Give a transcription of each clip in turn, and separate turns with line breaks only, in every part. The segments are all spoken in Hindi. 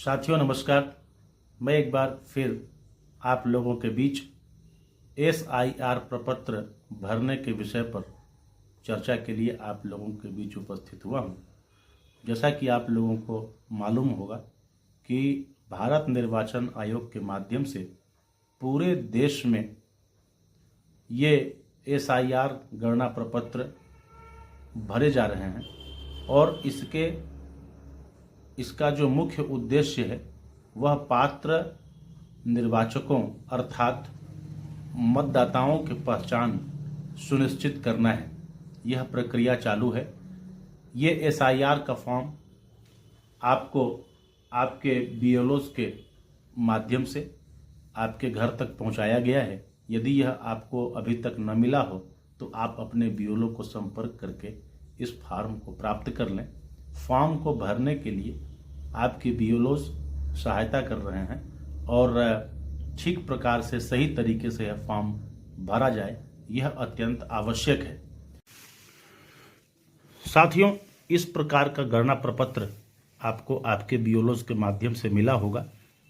साथियों नमस्कार। मैं एक बार फिर आप लोगों के बीच SIR प्रपत्र भरने के विषय पर चर्चा के लिए आप लोगों के बीच उपस्थित हुआ हूँ। जैसा कि आप लोगों को मालूम होगा कि भारत निर्वाचन आयोग के माध्यम से पूरे देश में ये SIR गणना प्रपत्र भरे जा रहे हैं और इसका जो मुख्य उद्देश्य है वह पात्र निर्वाचकों अर्थात मतदाताओं की पहचान सुनिश्चित करना है। यह प्रक्रिया चालू है। ये SIR का फॉर्म आपको आपके BLOs के माध्यम से आपके घर तक पहुंचाया गया है। यदि यह आपको अभी तक न मिला हो तो आप अपने BLO को संपर्क करके इस फॉर्म को प्राप्त कर लें। फॉर्म को भरने के लिए आपके BLOs सहायता कर रहे हैं और ठीक प्रकार से सही तरीके से यह फॉर्म भरा जाए, यह अत्यंत आवश्यक है। साथियों, इस प्रकार का गणना प्रपत्र आपको आपके BLOs के माध्यम से मिला होगा,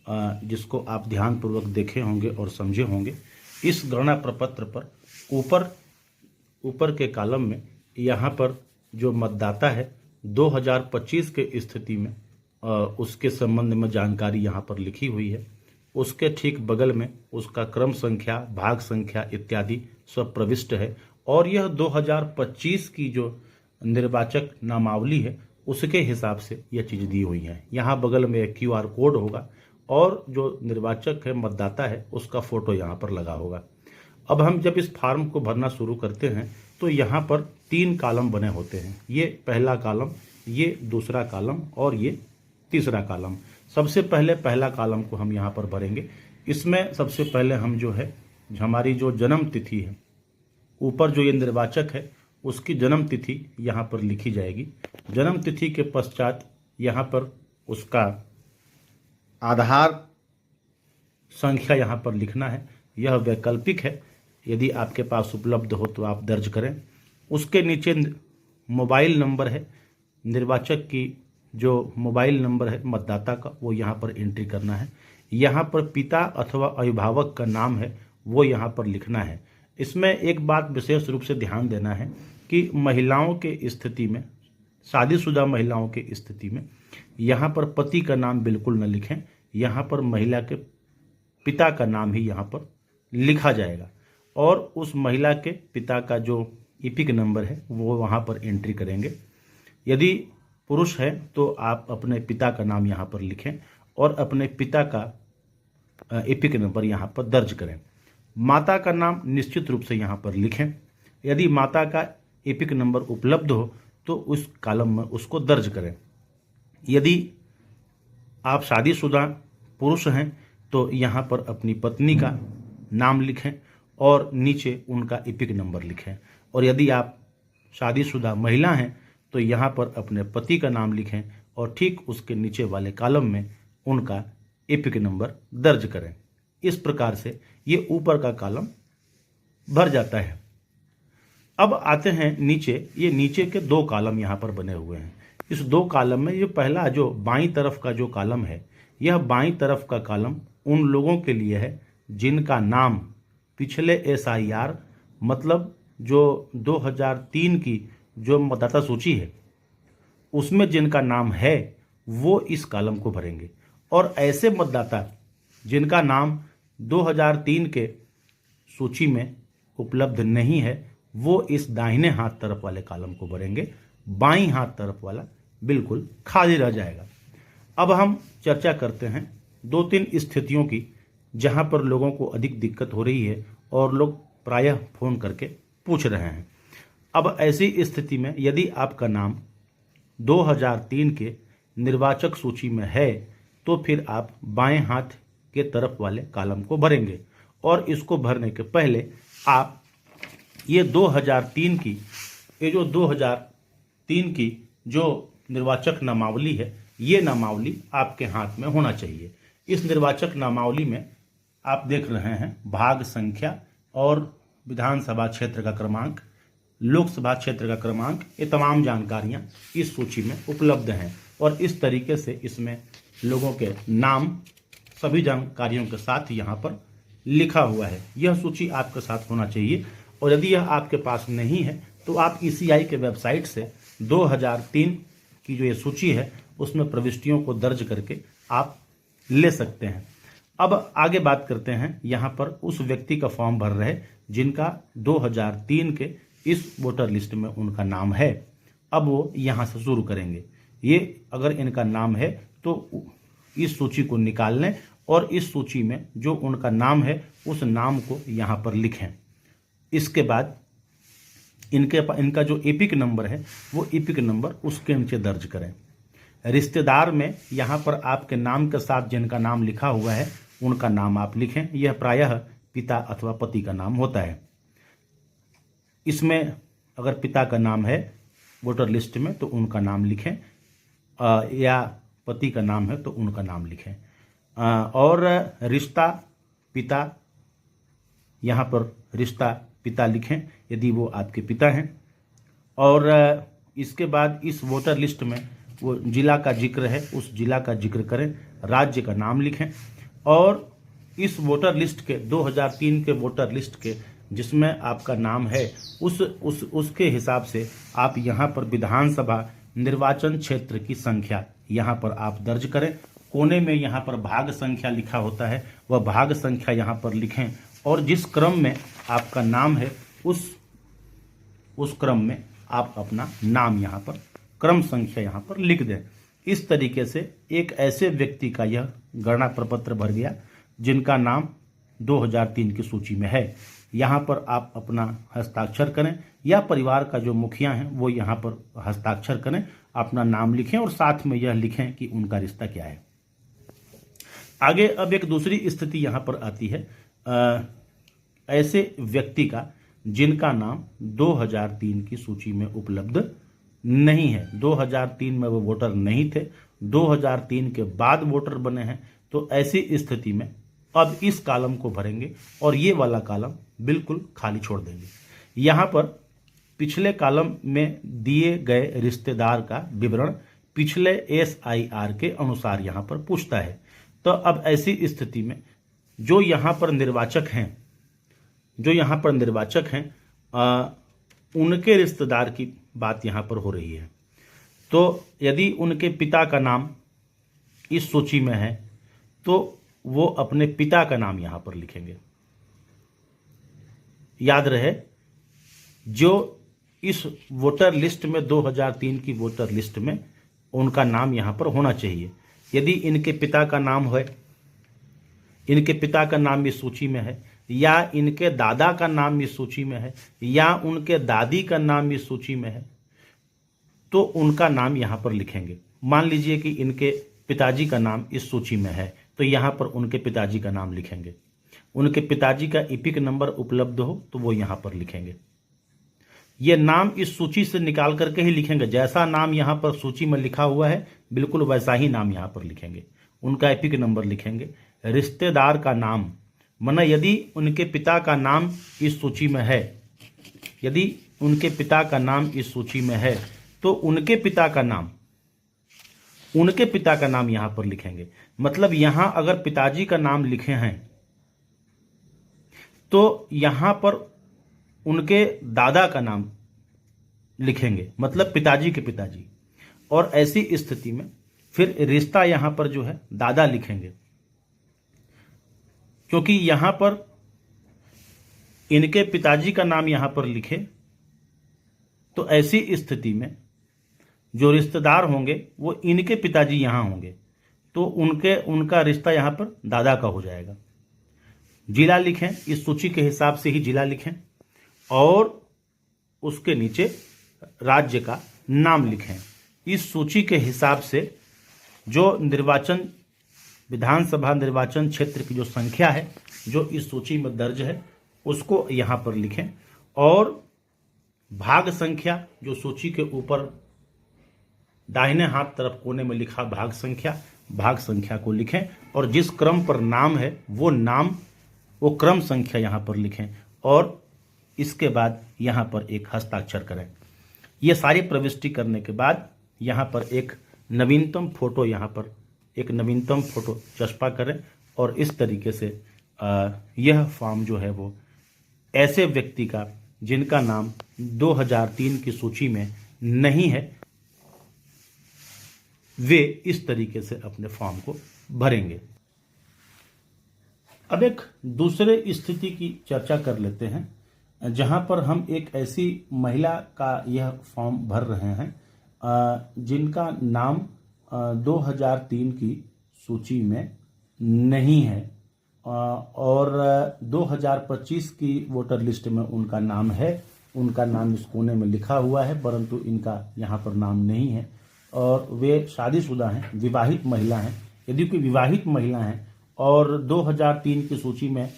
जिसको आप ध्यानपूर्वक देखे होंगे और समझे होंगे। इस गणना प्रपत्र पर ऊपर के कॉलम में यहाँ पर जो मतदाता है 2025 के स्थिति में उसके संबंध में जानकारी यहाँ पर लिखी हुई है। उसके ठीक बगल में उसका क्रम संख्या, भाग संख्या इत्यादि सब प्रविष्ट है और यह 2025 की जो निर्वाचक नामावली है उसके हिसाब से यह चीज़ दी हुई है। यहाँ बगल में एक QR कोड होगा और जो निर्वाचक है, मतदाता है, उसका फोटो यहाँ पर लगा होगा। अब हम जब इस फॉर्म को भरना शुरू करते हैं तो यहाँ पर 3 कॉलम बने होते हैं। ये पहला कॉलम, ये दूसरा कॉलम और ये तीसरा कॉलम। सबसे पहले पहला कॉलम को हम यहाँ पर भरेंगे। इसमें सबसे पहले हम जो है हमारी जो जन्म तिथि है, ऊपर जो ये निर्वाचक है उसकी जन्म तिथि यहाँ पर लिखी जाएगी। जन्म तिथि के पश्चात यहाँ पर उसका आधार संख्या यहाँ पर लिखना है। यह वैकल्पिक है, यदि आपके पास उपलब्ध हो तो आप दर्ज करें। उसके नीचे मोबाइल नंबर है, निर्वाचक की जो मोबाइल नंबर है मतदाता का, वो यहाँ पर एंट्री करना है। यहाँ पर पिता अथवा अभिभावक का नाम है वो यहाँ पर लिखना है। इसमें एक बात विशेष रूप से ध्यान देना है कि महिलाओं के स्थिति में, शादीशुदा महिलाओं के स्थिति में यहाँ पर पति का नाम बिल्कुल न लिखें। यहाँ पर महिला के पिता का नाम ही यहाँ पर लिखा जाएगा और उस महिला के पिता का जो EPIC नंबर है वो वहाँ पर एंट्री करेंगे। यदि पुरुष है तो आप अपने पिता का नाम यहाँ पर लिखें और अपने पिता का EPIC नंबर यहाँ पर दर्ज करें। माता का नाम निश्चित रूप से यहाँ पर लिखें। यदि माता का EPIC नंबर उपलब्ध हो तो उस कॉलम में उसको दर्ज करें। यदि आप शादीशुदा पुरुष हैं तो यहाँ पर अपनी पत्नी का नाम लिखें और नीचे उनका EPIC नंबर लिखें। और यदि आप शादीशुदा महिला हैं तो यहाँ पर अपने पति का नाम लिखें और ठीक उसके नीचे वाले कॉलम में उनका EPIC नंबर दर्ज करें। इस प्रकार से ये ऊपर का कॉलम भर जाता है। अब आते हैं नीचे। ये नीचे के 2 कॉलम यहाँ पर बने हुए हैं। इस 2 कॉलम में ये पहला जो बाईं तरफ का जो कॉलम है, यह बाईं तरफ का कॉलम उन लोगों के लिए है जिनका नाम पिछले SIR मतलब जो 2003 की जो मतदाता सूची है उसमें जिनका नाम है वो इस कॉलम को भरेंगे। और ऐसे मतदाता जिनका नाम 2003 के सूची में उपलब्ध नहीं है वो इस दाहिने हाथ तरफ वाले कॉलम को भरेंगे। बाईं हाथ तरफ वाला बिल्कुल खाली रह जाएगा। अब हम चर्चा करते हैं 2-3 स्थितियों की जहां पर लोगों को अधिक दिक्कत हो रही है और लोग प्रायः फोन करके पूछ रहे हैं। अब ऐसी स्थिति में यदि आपका नाम 2003 के निर्वाचक सूची में है तो फिर आप बाएं हाथ के तरफ वाले कॉलम को भरेंगे और इसको भरने के पहले आप ये 2003 की जो निर्वाचक नामावली है, ये नामावली आपके हाथ में होना चाहिए। इस निर्वाचक नामावली में आप देख रहे हैं भाग संख्या और विधानसभा क्षेत्र का क्रमांक, लोकसभा क्षेत्र का क्रमांक, ये तमाम जानकारियां इस सूची में उपलब्ध हैं और इस तरीके से इसमें लोगों के नाम सभी जानकारियों के साथ यहाँ पर लिखा हुआ है। यह सूची आपके साथ होना चाहिए, और यदि यह आपके पास नहीं है तो आप ईसीआई के वेबसाइट से 2003 की जो ये सूची है उसमें प्रविष्टियों को दर्ज करके आप ले सकते हैं। अब आगे बात करते हैं यहाँ पर उस व्यक्ति का फॉर्म भर रहे जिनका 2003 के इस वोटर लिस्ट में उनका नाम है। अब वो यहाँ से शुरू करेंगे। ये अगर इनका नाम है तो इस सूची को निकाल लें और इस सूची में जो उनका नाम है उस नाम को यहाँ पर लिखें। इसके बाद इनका जो एपिक नंबर है वो एपिक नंबर उसके नीचे दर्ज करें। रिश्तेदार में यहाँ पर आपके नाम के साथ जिनका नाम लिखा हुआ है उनका नाम आप लिखें। यह प्रायः पिता अथवा पति का नाम होता है। इसमें अगर पिता का नाम है वोटर लिस्ट में तो उनका नाम लिखें, या पति का नाम है तो उनका नाम लिखें। और रिश्ता पिता, यहाँ पर रिश्ता पिता लिखें यदि वो आपके पिता हैं। और इसके बाद इस वोटर लिस्ट में वो जिला का जिक्र है उस जिला का जिक्र करें, राज्य का नाम लिखें। और इस वोटर लिस्ट के 2003 के वोटर लिस्ट के जिसमें आपका नाम है उसके हिसाब से आप यहाँ पर विधानसभा निर्वाचन क्षेत्र की संख्या यहाँ पर आप दर्ज करें। कोने में यहाँ पर भाग संख्या लिखा होता है, वह भाग संख्या यहाँ पर लिखें और जिस क्रम में आपका नाम है उस क्रम में आप अपना नाम यहाँ पर क्रम संख्या यहाँ पर लिख दें। इस तरीके से एक ऐसे व्यक्ति का यह गणना प्रपत्र भर गया जिनका नाम 2003 की सूची में है। यहाँ पर आप अपना हस्ताक्षर करें या परिवार का जो मुखिया हैं वो यहाँ पर हस्ताक्षर करें, अपना नाम लिखें और साथ में यह लिखें कि उनका रिश्ता क्या है। आगे अब एक दूसरी स्थिति यहाँ पर आती है ऐसे व्यक्ति का जिनका नाम 2003 की सूची में उपलब्ध नहीं है। 2003 में वो वोटर नहीं थे, 2003 के बाद वोटर बने हैं। तो ऐसी स्थिति में अब इस कॉलम को भरेंगे और ये वाला कॉलम बिल्कुल खाली छोड़ देंगे। यहाँ पर पिछले कॉलम में दिए गए रिश्तेदार का विवरण पिछले SIR के अनुसार यहाँ पर पूछता है। तो अब ऐसी स्थिति में जो यहाँ पर निर्वाचक हैं उनके रिश्तेदार की बात यहाँ पर हो रही है। तो यदि उनके पिता का नाम इस सूची में है तो वो अपने पिता का नाम यहाँ पर लिखेंगे। याद रहे जो इस वोटर लिस्ट में 2003 की वोटर लिस्ट में उनका नाम यहाँ पर होना चाहिए। यदि इनके पिता का नाम है, इनके पिता का नाम इस सूची में है, या इनके दादा का नाम इस सूची में है, या उनके दादी का नाम इस सूची में है, तो उनका नाम यहाँ पर लिखेंगे। मान लीजिए कि इनके पिताजी का नाम इस सूची में है तो यहाँ पर उनके पिताजी का नाम लिखेंगे। उनके पिताजी का एपिक नंबर उपलब्ध हो तो वो यहाँ पर लिखेंगे। ये नाम इस सूची से निकाल करके ही लिखेंगे। जैसा नाम यहाँ पर सूची में लिखा हुआ है बिल्कुल वैसा ही नाम यहाँ पर लिखेंगे। उनका एपिक नंबर लिखेंगे। रिश्तेदार का नाम, माना यदि उनके पिता का नाम इस सूची में है, यदि उनके पिता का नाम इस सूची में है तो उनके पिता का नाम यहाँ पर लिखेंगे। मतलब यहाँ अगर पिताजी का नाम लिखे हैं तो यहाँ पर उनके दादा का नाम लिखेंगे, मतलब पिताजी के पिताजी। और ऐसी स्थिति में फिर रिश्ता यहाँ पर जो है दादा लिखेंगे, क्योंकि यहाँ पर इनके पिताजी का नाम यहाँ पर लिखे तो ऐसी स्थिति में जो रिश्तेदार होंगे वो इनके पिताजी यहाँ होंगे तो उनका रिश्ता यहाँ पर दादा का हो जाएगा। जिला लिखें, इस सूची के हिसाब से ही जिला लिखें और उसके नीचे राज्य का नाम लिखें। इस सूची के हिसाब से जो विधानसभा निर्वाचन क्षेत्र की जो संख्या है जो इस सूची में दर्ज है उसको यहाँ पर लिखें और भाग संख्या जो सूची के ऊपर दाहिने हाथ तरफ कोने में लिखा भाग संख्या को लिखें और जिस क्रम पर नाम है वो क्रम संख्या यहाँ पर लिखें और इसके बाद यहाँ पर एक हस्ताक्षर करें। ये सारी प्रविष्टि करने के बाद यहाँ पर एक नवीनतम फोटो यहाँ पर एक नवीनतम फोटो चस्पा करें और इस तरीके से यह फॉर्म जो है वो ऐसे व्यक्ति का जिनका नाम 2003 की सूची में नहीं है, वे इस तरीके से अपने फॉर्म को भरेंगे। अब एक दूसरे स्थिति की चर्चा कर लेते हैं जहां पर हम एक ऐसी महिला का यह फॉर्म भर रहे हैं जिनका नाम 2003 की सूची में नहीं है और 2025 की वोटर लिस्ट में उनका नाम है, उनका नाम इस कोने में लिखा हुआ है, परंतु इनका यहाँ पर नाम नहीं है और वे शादीशुदा हैं, विवाहित महिला हैं। यदि कोई विवाहित महिला हैं और 2003 की सूची में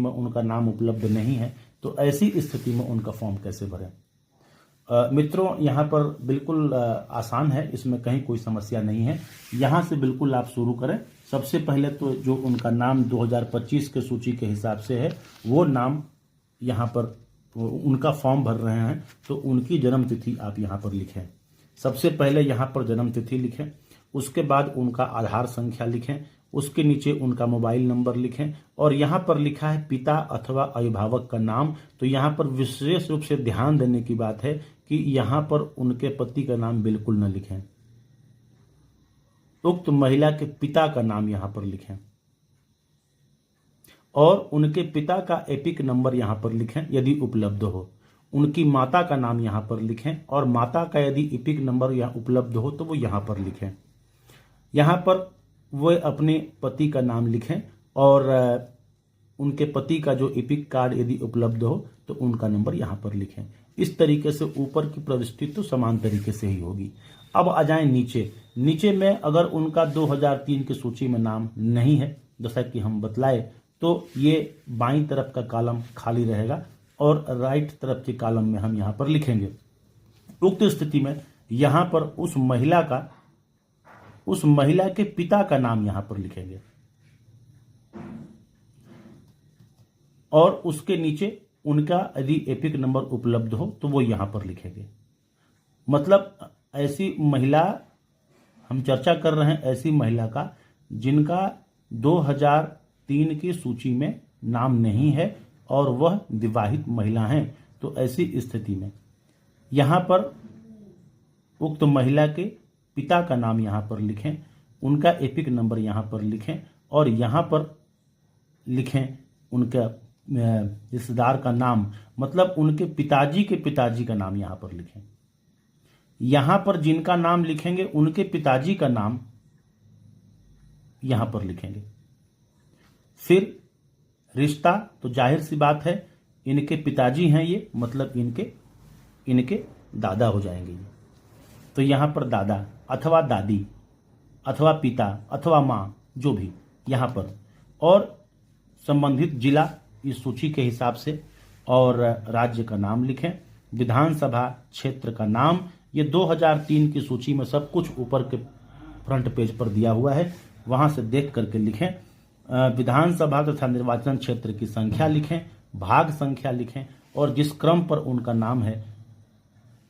उनका नाम उपलब्ध नहीं है, तो ऐसी स्थिति में उनका फॉर्म कैसे भरें? मित्रों, यहाँ पर बिल्कुल आसान है, इसमें कहीं कोई समस्या नहीं है। यहाँ से बिल्कुल आप शुरू करें। सबसे पहले तो जो उनका नाम 2025 के सूची के हिसाब से है वो नाम यहाँ पर उनका फॉर्म भर रहे हैं, तो उनकी जन्म तिथि आप यहाँ पर लिखें। सबसे पहले यहाँ पर जन्म तिथि लिखें, उसके बाद उनका आधार संख्या लिखें, उसके नीचे उनका मोबाइल नंबर लिखें और यहाँ पर लिखा है पिता अथवा अभिभावक का नाम। तो यहाँ पर विशेष रूप से ध्यान देने की बात है कि यहाँ पर उनके पति का नाम बिल्कुल न लिखें, उक्त महिला के पिता का नाम यहाँ पर लिखें और उनके पिता का एपिक नंबर यहाँ पर लिखें यदि उपलब्ध हो। उनकी माता का नाम यहाँ पर लिखें और माता का यदि एपिक नंबर यहाँ उपलब्ध हो तो वो यहाँ पर लिखें। यहाँ पर वो अपने पति का नाम लिखें और उनके पति का जो एपिक कार्ड यदि उपलब्ध हो तो उनका नंबर यहाँ पर लिखें। इस तरीके से ऊपर की प्रविष्टि तो समान तरीके से ही होगी। अब आ जाएं नीचे में अगर उनका 2003 की सूची में नाम नहीं है, जैसा कि हम बतलाए, तो ये बाईं तरफ का कॉलम खाली रहेगा और राइट तरफ के कॉलम में हम यहाँ पर लिखेंगे। उक्त स्थिति में यहाँ पर उस महिला के पिता का नाम यहाँ पर लिखेंगे और उसके नीचे उनका यदि एपिक नंबर उपलब्ध हो तो वो यहाँ पर लिखेंगे। मतलब ऐसी महिला हम चर्चा कर रहे हैं, ऐसी महिला का जिनका 2003 की सूची में नाम नहीं है और वह विवाहित महिला हैं, तो ऐसी स्थिति में यहाँ पर उक्त महिला के पिता का नाम यहाँ पर लिखें, उनका एपिक नंबर यहाँ पर लिखें और यहाँ पर लिखें उनका रिश्तेदार का नाम, मतलब उनके पिताजी के पिताजी का नाम यहाँ पर लिखें। यहाँ पर जिनका नाम लिखेंगे उनके पिताजी का नाम यहाँ पर लिखेंगे। फिर रिश्ता तो जाहिर सी बात है, इनके पिताजी हैं ये, मतलब इनके दादा हो जाएंगे ये। तो यहाँ पर दादा अथवा दादी अथवा पिता अथवा माँ, जो भी यहाँ पर, और संबंधित जिला इस सूची के हिसाब से और राज्य का नाम लिखें, विधानसभा क्षेत्र का नाम। ये 2003 की सूची में सब कुछ ऊपर के फ्रंट पेज पर दिया हुआ है, वहां से देख करके लिखें। विधानसभा तथा निर्वाचन क्षेत्र की संख्या लिखें, भाग संख्या लिखें और जिस क्रम पर उनका नाम है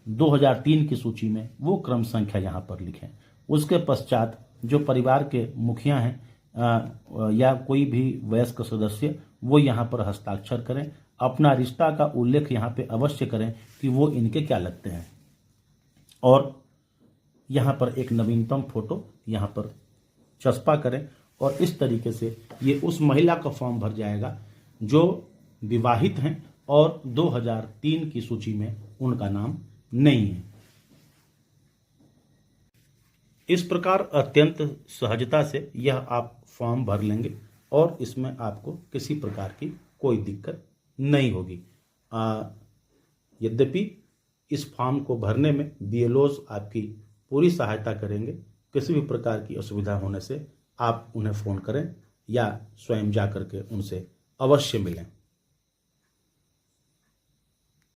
2003 की सूची में वो क्रम संख्या यहाँ पर लिखें। उसके पश्चात जो परिवार के मुखिया हैं या कोई भी वयस्क सदस्य, वो यहाँ पर हस्ताक्षर करें। अपना रिश्ता का उल्लेख यहाँ पे अवश्य करें कि वो इनके क्या लगते हैं और यहाँ पर एक नवीनतम फोटो यहाँ पर चस्पा करें और इस तरीके से ये उस महिला का फॉर्म भर जाएगा जो विवाहित हैं और 2003 की सूची में उनका नाम नहीं है। इस प्रकार अत्यंत सहजता से यह आप फॉर्म भर लेंगे और इसमें आपको किसी प्रकार की कोई दिक्कत नहीं होगी। यद्यपि इस फॉर्म को भरने में बीएलओज आपकी पूरी सहायता करेंगे। किसी भी प्रकार की असुविधा होने से आप उन्हें फ़ोन करें या स्वयं जा करके उनसे अवश्य मिलें।